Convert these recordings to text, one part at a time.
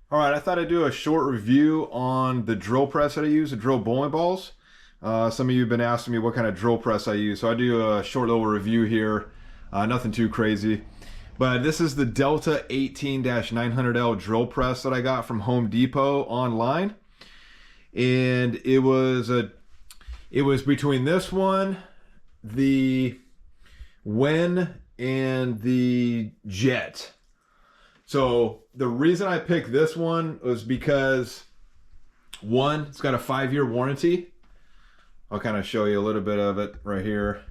All right, I thought I'd do a short review on the drill press that I use to drill bowling balls. Some of you have been asking me what kind of drill press I use, so I do a short little review here. Nothing too crazy, but this is the Delta 18-900L drill press that I got from Home Depot online, and it was between this one, the Wen, and the Jet. So the reason I picked this one was because one, it's got a 5-year warranty. I'll kind of show you a little bit of it right here.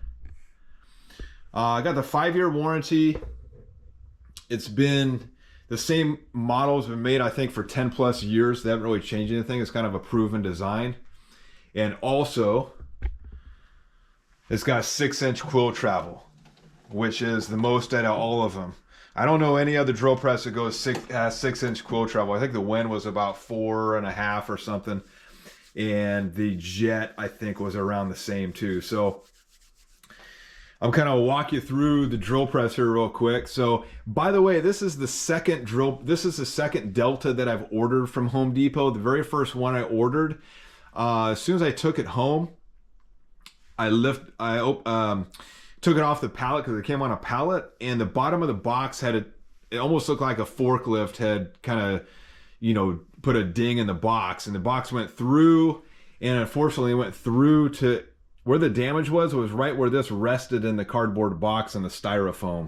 I got the 5-year warranty. It's been the same model has been made, I think, for 10 plus years. They haven't really changed anything. It's kind of a proven design. And also, it's got 6-inch quill travel, which is the most out of all of them. I don't know any other drill press that goes 6-inch quill travel. I think the Wen was about 4.5 or something, and the Jet I think was around the same too. So I'm kind of walk you through the drill press here real quick. So by the way, this is the second Delta that I've ordered from Home Depot. The very first one I ordered, as soon as I took it home, took it off the pallet because it came on a pallet, and the bottom of the box it almost looked like a forklift had kind of, put a ding in the box, and the box went through, and unfortunately it went through to where the damage was right where this rested in the cardboard box and the styrofoam.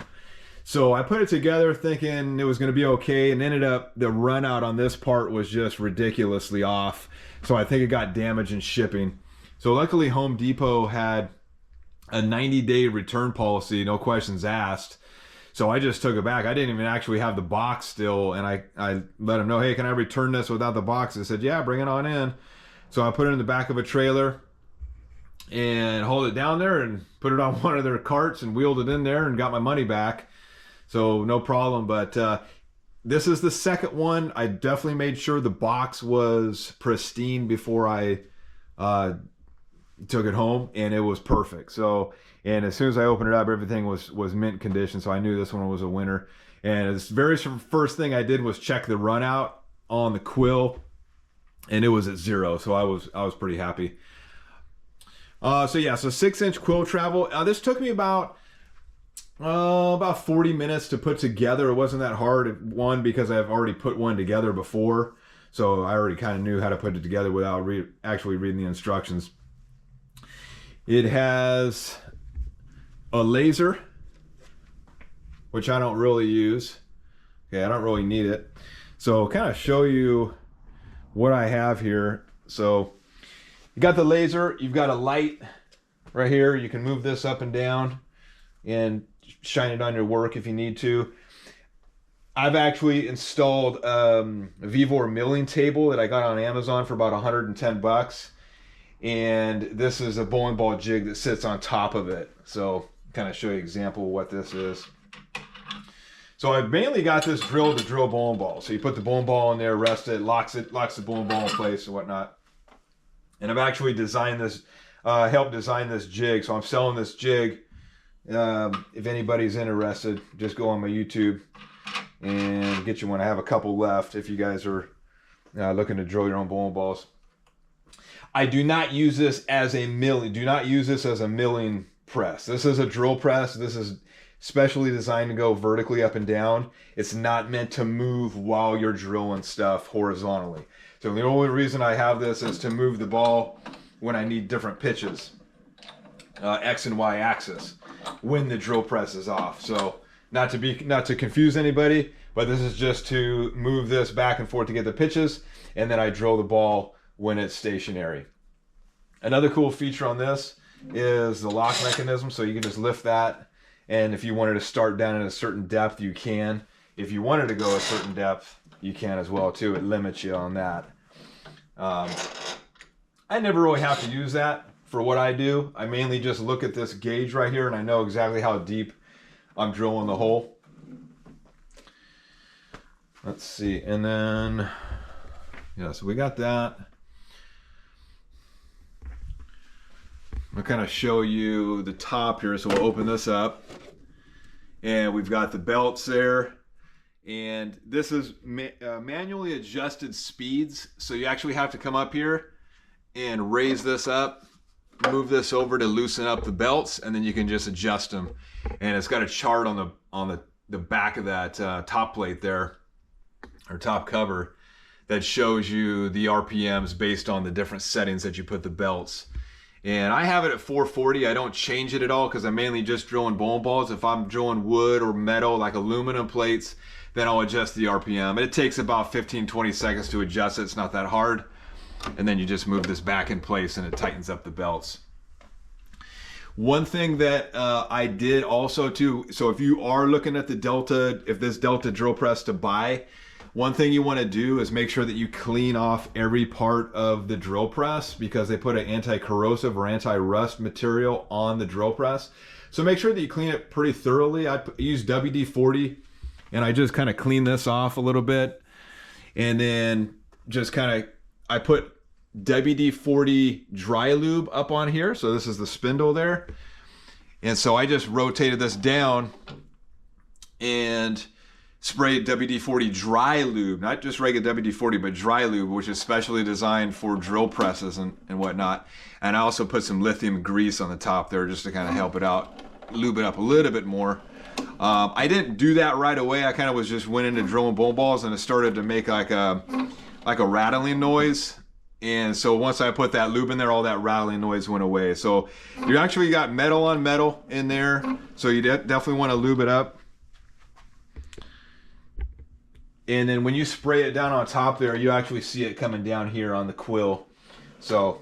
So I put it together thinking it was going to be okay, and ended up the run out on this part was just ridiculously off. So I think it got damaged in shipping. So luckily Home Depot had a 90-day return policy, no questions asked. So I just took it back. I didn't even actually have the box still, and I let them know, hey, can I return this without the box? They said, yeah, bring it on in. So I put it in the back of a trailer and hauled it down there and put it on one of their carts and wheeled it in there and got my money back. So no problem. But this is the second one. I definitely made sure the box was pristine before I took it home, and it was perfect. So, and as soon as I opened it up, everything was mint condition. So I knew this one was a winner. And the very first thing I did was check the run out on the quill, and it was at 0. So I was pretty happy. So 6-inch quill travel. This took me about 40 minutes to put together. It wasn't that hard. One, because I've already put one together before, so I already kind of knew how to put it together without actually reading the instructions. It has a laser, which I don't really use. Okay, I don't really need it. So kind of show you what I have here. So you got the laser, you've got a light right here. You can move this up and down and shine it on your work if you need to. I've actually installed a Vevor milling table that I got on Amazon for about 110 bucks. And this is a bowling ball jig that sits on top of it. So kind of show you an example of what this is. So I mainly got this drill to drill bowling balls. So you put the bowling ball in there, rest it, locks the bowling ball in place and whatnot. And I've actually designed this, helped design this jig. So I'm selling this jig. If anybody's interested, just go on my YouTube and get you one. I have a couple left if you guys are looking to drill your own bowling balls. I do not use this as a milling. Do not use this as a milling press. This is a drill press. This is specially designed to go vertically up and down. It's not meant to move while you're drilling stuff horizontally. So the only reason I have this is to move the ball when I need different pitches, X and Y axis, when the drill press is off. So not to confuse anybody, but this is just to move this back and forth to get the pitches, and then I drill the ball when it's stationary. Another cool feature on this is the lock mechanism. So you can just lift that, and if you wanted to start down at a certain depth, you can. If you wanted to go a certain depth, you can as well too. It limits you on that. I never really have to use that for what I do. I mainly just look at this gauge right here, and I know exactly how deep I'm drilling the hole. Let's see, and then so we got that. I'll kind of show you the top here. So we'll open this up, and we've got the belts there, And this is manually adjusted speeds. So you actually have to come up here and raise this up, move this over to loosen up the belts, and then you can just adjust them. And it's got a chart on the back of that top plate there, or top cover, that shows you the RPMs based on the different settings that you put the belts. And I have it at 440. I don't change it at all because I'm mainly just drilling bowling balls. If I'm drilling wood or metal, like aluminum plates, then I'll adjust the RPM. And it takes about 15-20 seconds to adjust it. It's not that hard. And then you just move this back in place and it tightens up the belts. One thing that I did also too, so if you are looking at the Delta, if this Delta drill press to buy, one thing you want to do is make sure that you clean off every part of the drill press, because they put an anti-corrosive or anti-rust material on the drill press. So make sure that you clean it pretty thoroughly. I use WD-40 and I just kind of clean this off a little bit. And then just kind of, I put WD-40 dry lube up on here. So this is the spindle there. And so I just rotated this down and sprayed WD-40 dry lube, not just regular WD-40, but dry lube, which is specially designed for drill presses and whatnot. And I also put some lithium grease on the top there just to kind of help it out, lube it up a little bit more. I didn't do that right away. I kind of was just went into drilling bowling balls and it started to make like a rattling noise. And so once I put that lube in there, all that rattling noise went away. So you actually got metal on metal in there. So you definitely want to lube it up. And then when you spray it down on top there, you actually see it coming down here on the quill. So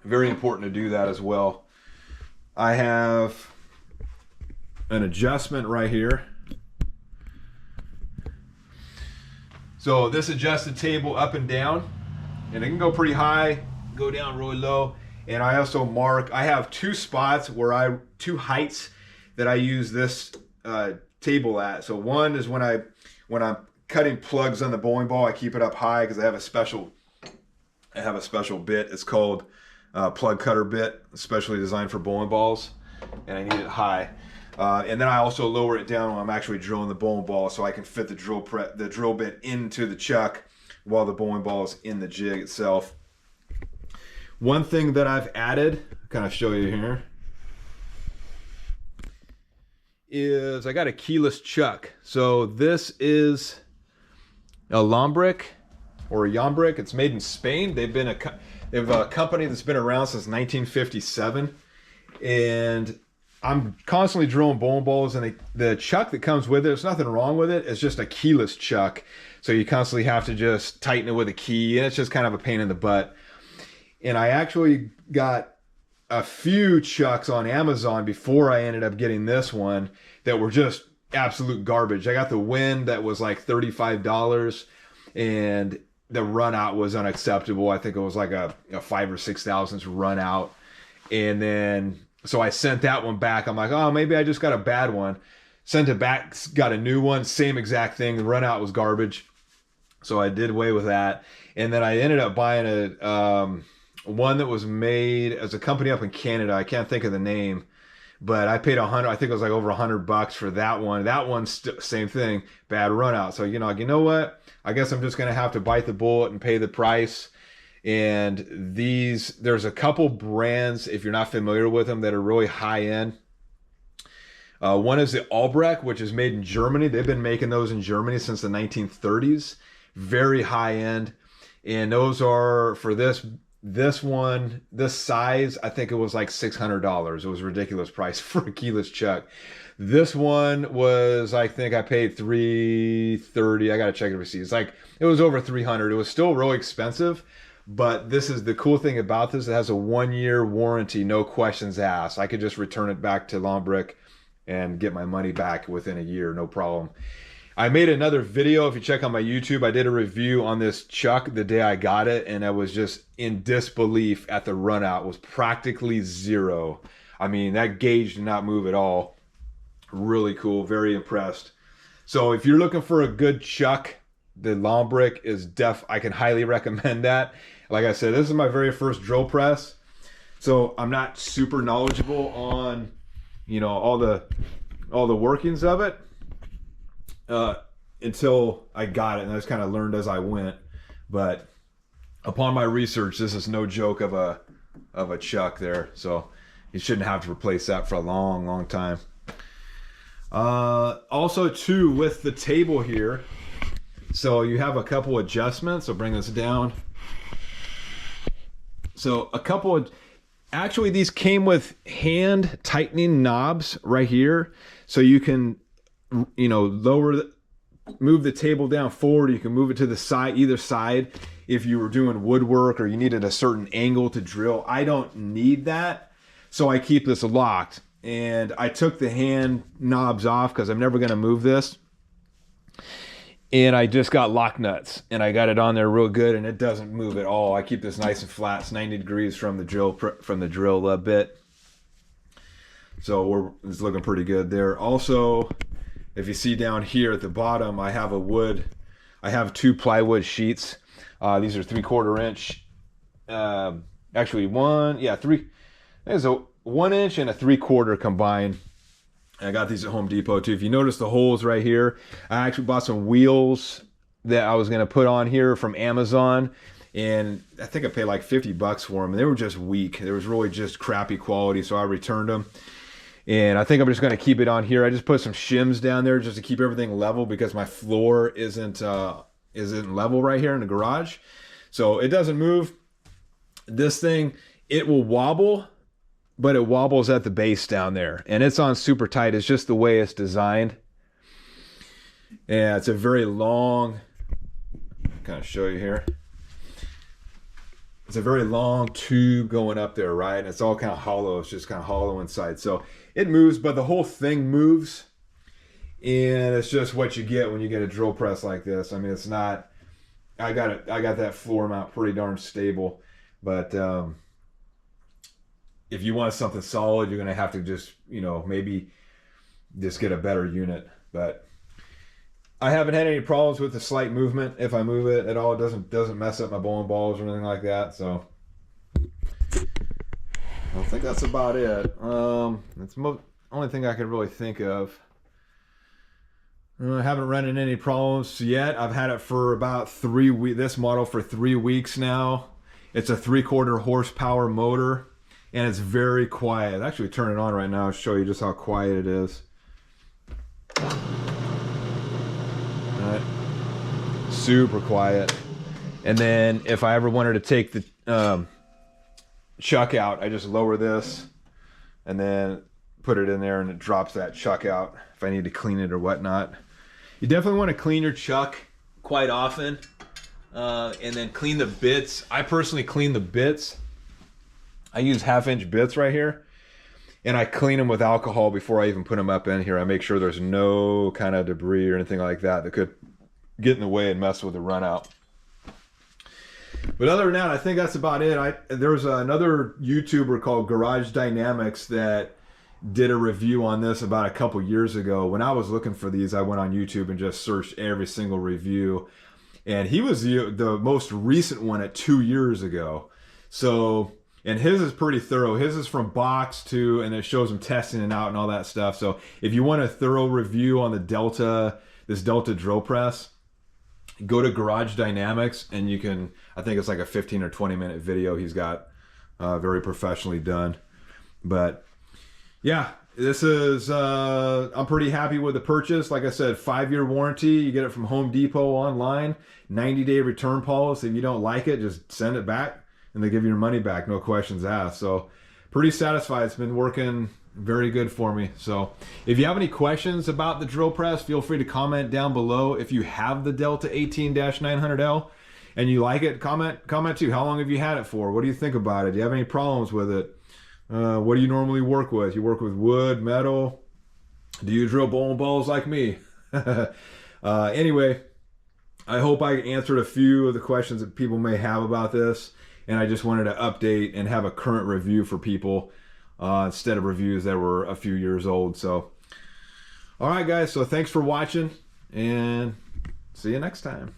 very important to do that as well. I have an adjustment right here. So this adjusts the table up and down, and it can go pretty high, go down really low. And I also mark, I have two spots where two heights that I use this table at. So one is when I'm cutting plugs on the bowling ball, I keep it up high because I have a special bit. It's called plug cutter bit, especially designed for bowling balls, and I need it high. And then I also lower it down when I'm actually drilling the bowling ball, so I can fit the drill bit into the chuck while the bowling ball is in the jig itself. One thing that I've added, I'll kind of show you here, is I got a keyless chuck. So this is a Lombric or a Yombric. It's made in Spain. They have a company that's been around since 1957, and I'm constantly drilling bowling balls, and the chuck that comes with it, there's nothing wrong with it. It's just a keyless chuck, so you constantly have to just tighten it with a key, and it's just kind of a pain in the butt. And I actually got a few chucks on Amazon before I ended up getting this one that were just absolute garbage. I got the Wind that was like $35, and the run out was unacceptable. I think it was like a 5 or 6 thousandths run out. And then so I sent that one back. I'm like, oh, maybe I just got a bad one. Sent it back, got a new one, same exact thing. The run out was garbage. So I did away with that. And then I ended up buying one that was made as a company up in Canada. I can't think of the name, but I paid $100. I think it was like over $100 for that one. That one's same thing, bad run out. So you know what? I guess I'm just gonna have to bite the bullet and pay the price. And there's a couple brands, if you're not familiar with them, that are really high end. One is the Albrecht, which is made in Germany. They've been making those in Germany since the 1930s. Very high end. And those are, for this one, this size, I think it was like $600. It was a ridiculous price for a keyless chuck. This one was, I think I paid $330. I got to check the receipts. It was over $300. It was still really expensive. But this is the cool thing about this. It has a 1-year warranty, no questions asked. I could just return it back to Lombric and get my money back within a year, no problem. I made another video. If you check on my YouTube, I did a review on this chuck the day I got it, and I was just in disbelief at the run out. It was practically zero. I mean, that gauge did not move at all. Really cool, very impressed. So if you're looking for a good chuck, the Lombric is I can highly recommend that. Like I said, this is my very first drill press, so I'm not super knowledgeable on, all the workings of it. until I got it, and I just kind of learned as I went. But upon my research, this is no joke of a chuck there, so you shouldn't have to replace that for a long time. Also too, with the table here, so you have a couple adjustments. So bring this down. So a couple of, actually these came with hand tightening knobs right here, so you can, you know, move the table down forward. You can move it to the side, either side, if you were doing woodwork or you needed a certain angle to drill. I don't need that, so I keep this locked. And I took the hand knobs off because I'm never going to move this. And I just got lock nuts, and I got it on there real good, and it doesn't move at all. I keep this nice and flat. It's 90 degrees from the drill bit. So it's looking pretty good there. Also, if you see down here at the bottom, I have two plywood sheets. These are 3/4 inch. Actually, there's a 1 inch and a 3/4 combined. I got these at Home Depot too. If you notice the holes right here, I actually bought some wheels that I was going to put on here from Amazon, and I think I paid like $50 for them, and they were just weak. They was really just crappy quality, so I returned them. And I think I'm just going to keep it on here. I just put some shims down there just to keep everything level, because my floor isn't level right here in the garage, so it doesn't move. This thing, it will wobble, but it wobbles at the base down there, and it's on super tight. It's just the way it's designed. And it's a very long, kind of show you here. It's a very long tube going up there, right? And it's all kind of hollow. It's just kind of hollow inside. So it moves, but the whole thing moves. And it's just what you get when you get a drill press like this. I mean, it's not, I got that floor mount pretty darn stable, but if you want something solid, you're going to have to just, you know, maybe just get a better unit. But I haven't had any problems with the slight movement. If I move it at all, it doesn't mess up my bowling balls or anything like that. So I think that's about it. That's the only thing I could really think of. I haven't run into any problems yet. I've had it for about 3 weeks. This model for 3 weeks now. It's a 3/4 horsepower motor, and it's very quiet. Actually, turn it on right now. I'll show you just how quiet it is. All right. Super quiet. And then if I ever wanted to take the chuck out, I just lower this and then put it in there, and it drops that chuck out if I need to clean it or whatnot. You definitely want to clean your chuck quite often, and then clean the bits. I personally clean the bits. I use 1/2-inch bits right here, and I clean them with alcohol before I even put them up in here. I make sure there's no kind of debris or anything like that that could get in the way and mess with the run out. But other than that, I think that's about it. There was another YouTuber called Garage Dynamics that did a review on this about a couple years ago. When I was looking for these, I went on YouTube and just searched every single review, and he was the most recent one at 2 years ago. So, and his is pretty thorough. His is from box to, and it shows him testing it out and all that stuff. So if you want a thorough review on the this Delta drill press, go to Garage Dynamics, and you can, I think it's like a 15 or 20 minute video he's got, very professionally done. But yeah, this is, I'm pretty happy with the purchase. Like I said, 5-year warranty. You get it from Home Depot online. 90-day return policy. If you don't like it, just send it back, and they give you your money back. No questions asked. So pretty satisfied. It's been working very good for me. So if you have any questions about the drill press, feel free to comment down below. If you have the Delta 18-900L and you like it, comment too. How long have you had it for? What do you think about it? Do you have any problems with it? What do you normally work with? You work with wood, metal? Do you drill bowling balls like me? Anyway, I hope I answered a few of the questions that people may have about this, and I just wanted to update and have a current review for people instead of reviews that were a few years old. So, all right, guys, so thanks for watching, and see you next time.